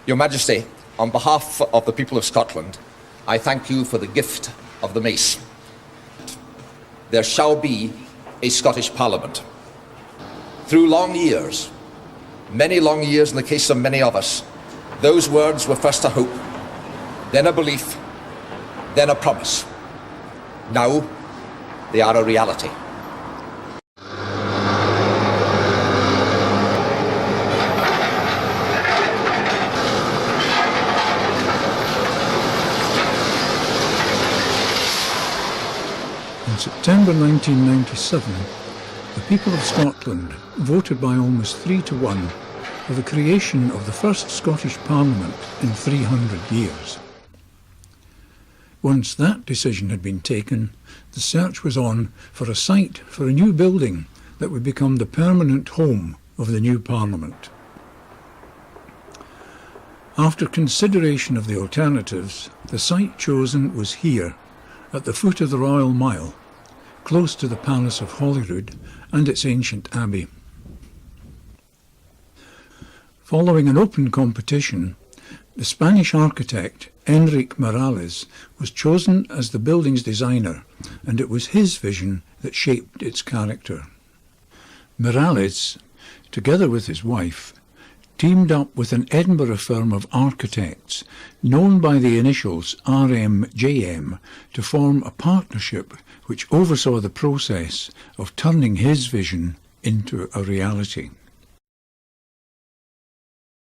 Your Majesty, on behalf of the people of Scotland, I thank you for the gift of the mace. There shall be a Scottish Parliament. Through long years, many long years in the case of many of us, those words were first a hope, then a belief, then a promise. Now, they are a reality. In September 1997, the people of Scotland voted by almost 3-1 for the creation of the first Scottish Parliament in 300 years. Once that decision had been taken, the search was on for a site for a new building that would become the permanent home of the new Parliament. After consideration of the alternatives, the site chosen was here, at the foot of the Royal Mile, close to the Palace of Holyrood and its ancient abbey. Following an open competition, the Spanish architect Enrique Morales was chosen as the building's designer, and it was his vision that shaped its character. Morales, together with his wife, teamed up with an Edinburgh firm of architects known by the initials RMJM to form a partnership which oversaw the process of turning his vision into a reality.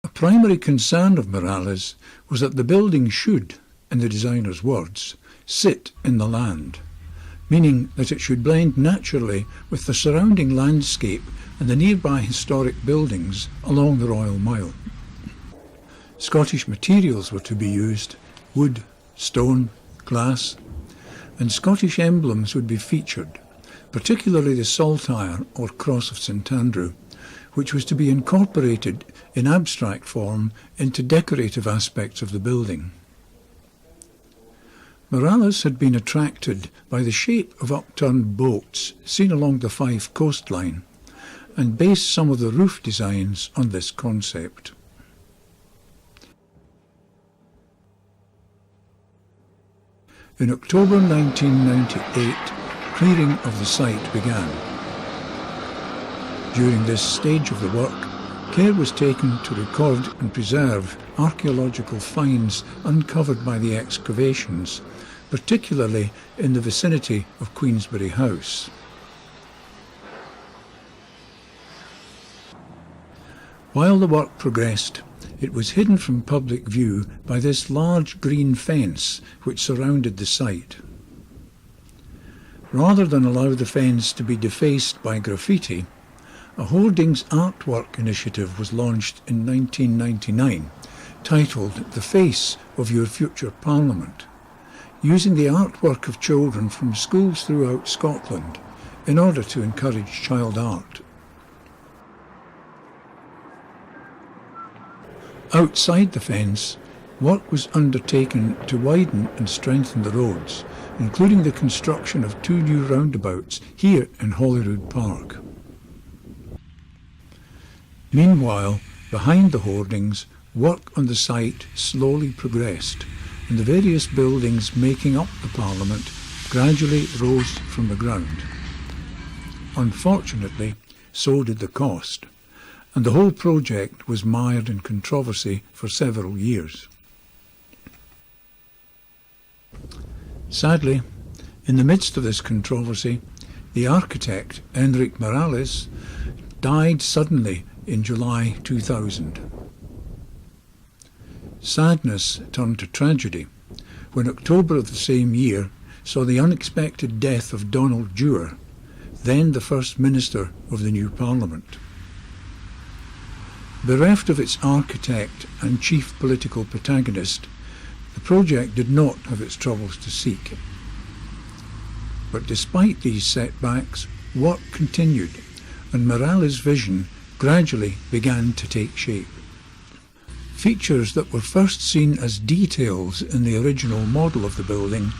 A primary concern of Morales was that the building should, in the designer's words, sit in the land, meaning that it should blend naturally with the surrounding landscape and the nearby historic buildings along the Royal Mile. Scottish materials were to be used: wood, stone, glass, and Scottish emblems would be featured, particularly the saltire or Cross of St Andrew, which was to be incorporated in abstract form into decorative aspects of the building. Morales had been attracted by the shape of upturned boats seen along the Fife coastline, and based some of the roof designs on this concept. In October 1998, clearing of the site began. During this stage of the work, care was taken to record and preserve archaeological finds uncovered by the excavations, particularly in the vicinity of Queensberry House. While the work progressed, it was hidden from public view by this large green fence which surrounded the site. Rather than allow the fence to be defaced by graffiti, a hoardings artwork initiative was launched in 1999, titled "The Face of Your Future Parliament," using the artwork of children from schools throughout Scotland in order to encourage child art. Outside the fence, work was undertaken to widen and strengthen the roads, including the construction of 2 new roundabouts here in Holyrood Park. Meanwhile, behind the hoardings, work on the site slowly progressed, and the various buildings making up the Parliament gradually rose from the ground. Unfortunately, so did the cost, and the whole project was mired in controversy for several years. Sadly, in the midst of this controversy, the architect, Enrique Morales, died suddenly in July 2000. Sadness turned to tragedy when October of the same year saw the unexpected death of Donald Dewar, then the First Minister of the new Parliament. Bereft of its architect and chief political protagonist, the project did not have its troubles to seek. But despite these setbacks, work continued, and Morales' vision gradually began to take shape. Features that were first seen as details in the original model of the building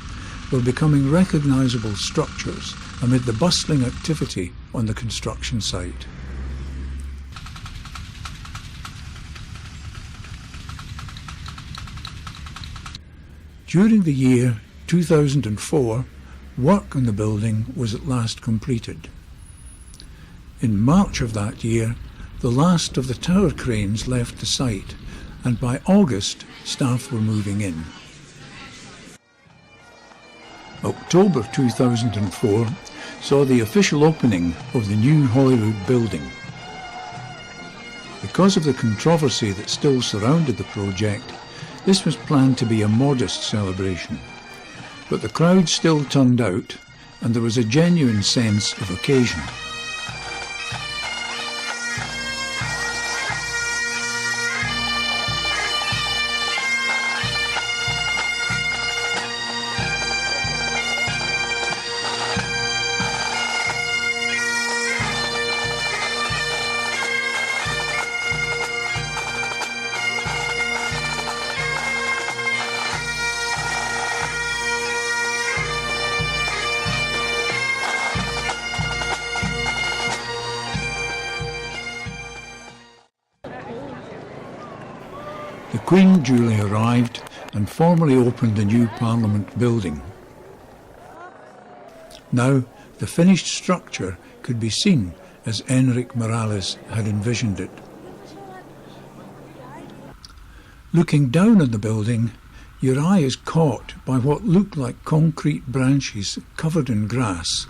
were becoming recognisable structures amid the bustling activity on the construction site. During the year 2004, work on the building was at last completed. In March of that year, the last of the tower cranes left the site, and by August, staff were moving in. October 2004 saw the official opening of the new Holyrood building. Because of the controversy that still surrounded the project, this was planned to be a modest celebration. But the crowd still turned out, and there was a genuine sense of occasion. The Queen duly arrived and formally opened the new Parliament building. Now the finished structure could be seen as Enric Morales had envisioned it. Looking down on the building, your eye is caught by what look like concrete branches covered in grass,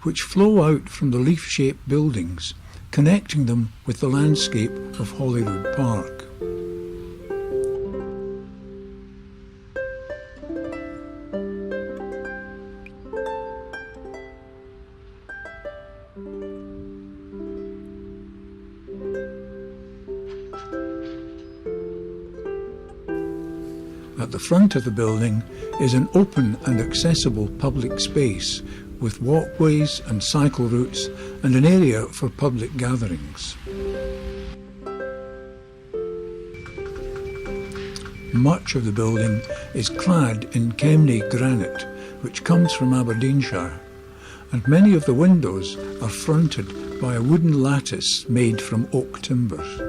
which flow out from the leaf-shaped buildings, connecting them with the landscape of Holyrood Park. At the front of the building is an open and accessible public space with walkways and cycle routes and an area for public gatherings. Much of the building is clad in Kemney granite, which comes from Aberdeenshire, and many of the windows are fronted by a wooden lattice made from oak timbers.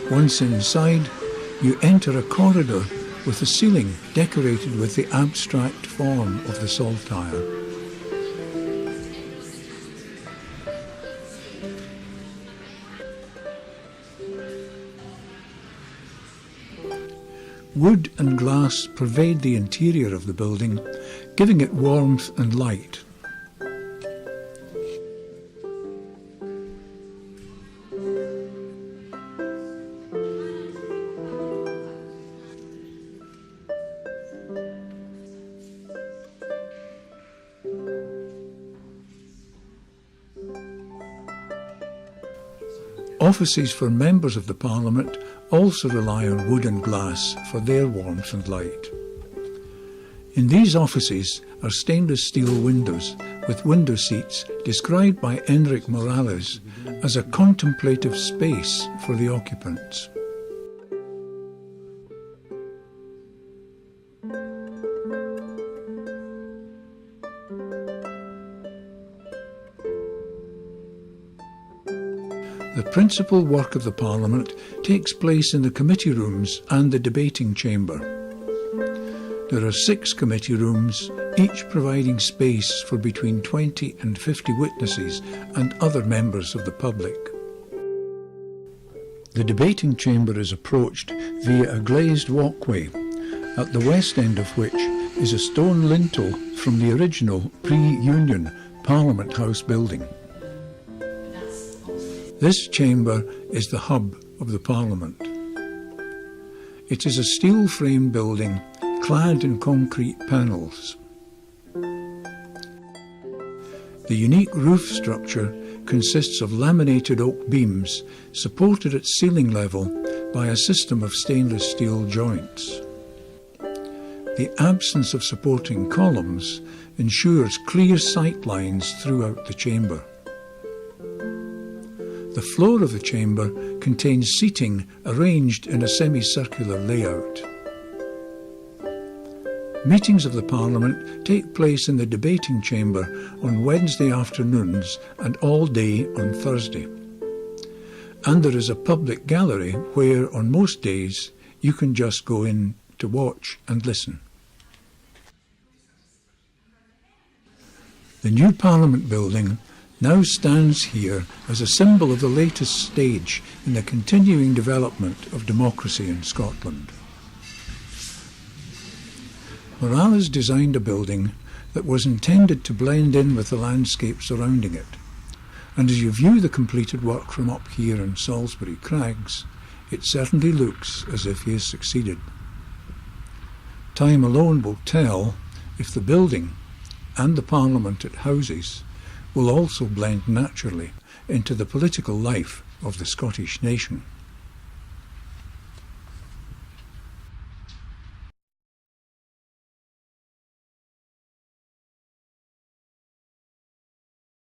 Once inside, you enter a corridor with a ceiling decorated with the abstract form of the saltire. Wood and glass pervade the interior of the building, giving it warmth and light. Offices for members of the Parliament also rely on wood and glass for their warmth and light. In these offices are stainless steel windows with window seats described by Enric Morales as a contemplative space for the occupants. The principal work of the Parliament takes place in the committee rooms and the debating chamber. There are 6 committee rooms, each providing space for between 20 and 50 witnesses and other members of the public. The debating chamber is approached via a glazed walkway, at the west end of which is a stone lintel from the original pre-Union Parliament House building. This chamber is the hub of the Parliament. It is a steel-frame building clad in concrete panels. The unique roof structure consists of laminated oak beams supported at ceiling level by a system of stainless steel joints. The absence of supporting columns ensures clear sight lines throughout the chamber. The floor of the chamber contains seating arranged in a semicircular layout. Meetings of the Parliament take place in the debating chamber on Wednesday afternoons and all day on Thursday. And there is a public gallery where, on most days, you can just go in to watch and listen. The new Parliament building now stands here as a symbol of the latest stage in the continuing development of democracy in Scotland. Morales designed a building that was intended to blend in with the landscape surrounding it, and as you view the completed work from up here in Salisbury Crags, it certainly looks as if he has succeeded. Time alone will tell if the building and the Parliament it houses will also blend naturally into the political life of the Scottish nation.